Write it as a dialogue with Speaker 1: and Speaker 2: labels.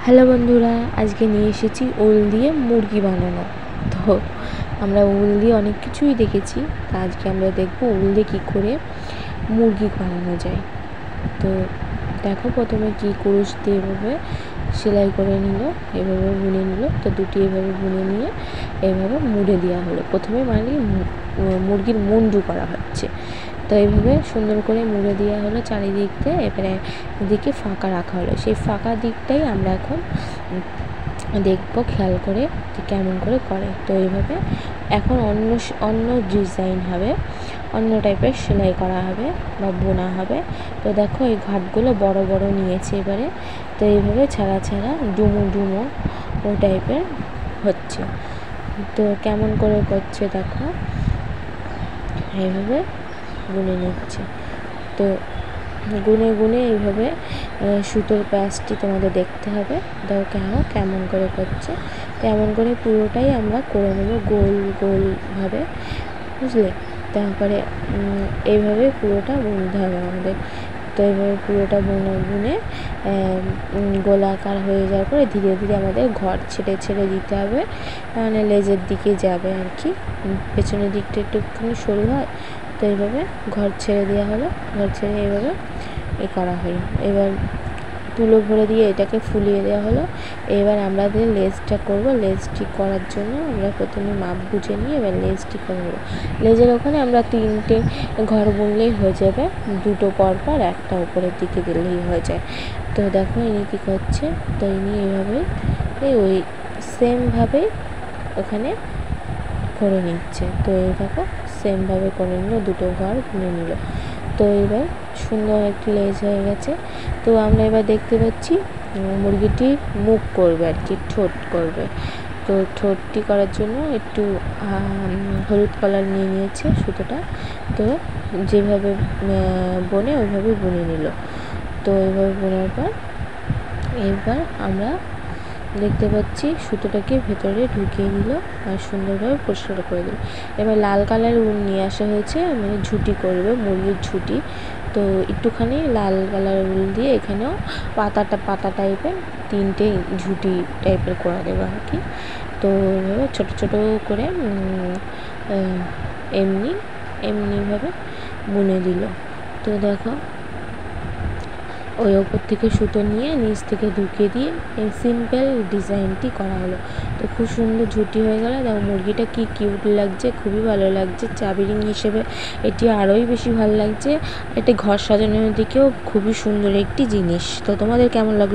Speaker 1: Hello বন্ধুরা, আজকে নিয়ে এসেছি উল দিয়ে মুরগি বানানো। তো আমরা উল দিয়ে অনেক কিছুই দেখেছি, তা আজকে আমরা দেখবো উল দিয়ে কী করে মুরগি বানানো যায়। তো দেখো, প্রথমে কি কুরুশ দিয়ে এভাবে সেলাই করে নিল, এভাবে বুনে নিল। তো দুটি এভাবে বুনে নিয়ে এভাবে মুড়ে দেওয়া হলো। প্রথমে মানে মুরগির মুন্ডু করা হচ্ছে। তো এইভাবে সুন্দর করে মুড়ে দেওয়া হলো চারিদিক দিয়ে। এবারে এদিকে ফাঁকা রাখা হলো। সেই ফাঁকা দিকটাই আমরা এখন দেখবো খেয়াল করে কেমন করে করে। তো এইভাবে এখন অন্য ডিজাইন হবে, অন্য টাইপের সেলাই করা হবে বা বোনা হবে। তো দেখো, এই ঘাটগুলো বড় বড় নিয়েছে এবারে। তো এইভাবে ছাড়া ছাড়া ডুমো ও টাইপের হচ্ছে। তো কেমন করে করছে দেখো, এইভাবে বুনে নিচ্ছে। তো গুনে গুনে এইভাবে সুতোর প্যাঁচটি তোমাদের দেখতে হবে। দেখো কেমন করে করছে। তেমন করে পুরোটাই আমরা করে নেব গোল গোলভাবে, বুঝলে। তারপরে এইভাবে পুরোটা বুনতে হবে আমাদের। তো এইভাবে পুরোটা বুনে গোলাকার হয়ে যাওয়ার পরে ধীরে ধীরে আমাদের ঘর ছেড়ে ছেড়ে দিতে হবে, মানে লেজের দিকে যাবে আর কি। পেছনের দিকটা একটুখানি সরু হয়। তো এইভাবে ঘর ছেড়ে দেওয়া হলো, ঘর ছেড়ে এইভাবে করা হলো। এবার তুলো ভরে দিয়ে এটাকে ফুলিয়ে দেওয়া হলো। এবার আমরা লেজটা করব। লেজটি করার জন্য আমরা প্রথমে মাপ বুঝে নিয়ে এবার লেজটি করব। লেজের ওখানে আমরা 3টে ঘর বুনলেই হয়ে যাবে, 2টো পরপর, একটা উপরের দিকে দিলেই হয়ে যায়। তো দেখো ইনি কী করছে। তো ইনি এইভাবে ওই সেমভাবেই ওখানে করে নিচ্ছে। তো এই দেখো সেমভাবে করে নিল, 2টো ঘর বুনে নিল। তো এবার সুন্দর একটি লেজ হয়ে গেছে। তো আমরা এবার দেখতে পাচ্ছি মুরগিটি মুখ করবে আর কি, ঠোঁট করবে। তো ঠোঁটটি করার জন্য একটু হলুদ কালার নিয়ে নিয়েছে সুতোটা। তো যেভাবে বোনে ওইভাবে বুনে নিল। তো এইভাবে বোনার পর এবার আমরা দেখতে পাচ্ছি সুতোটাকে ভেতরে ঢুকিয়ে দিল আর সুন্দরভাবে পরিষ্কার করে দিল। এবার লাল কালার উল নিয়ে আসা হয়েছে, মানে ঝুঁটি করবে, মুরগির ঝুঁটি। তো একটুখানি লাল কালার উল দিয়ে এখানেও পাতা টাইপের 3টে ঝুঁটি টাইপের করে দেবো আর কি। তো এইভাবে ছোটো ছোটো করে এমনিভাবে বুনে দিল। তো দেখো, ওই ওপর থেকে সুতো নিয়ে নিচ থেকে ঢুকিয়ে দিয়ে এই সিম্পল ডিজাইনটি করা হলো। তো খুব সুন্দর ঝুঁটি হয়ে গেল। দেখো মুরগিটা কি কিউট লাগছে, খুবই ভালো লাগছে। চাবি রিং হিসেবে এটি আরোই বেশি ভালো লাগছে। এটা ঘর সাজানোর দিকেও খুবই সুন্দর একটি জিনিস। তো তোমাদের কেমন লাগলো?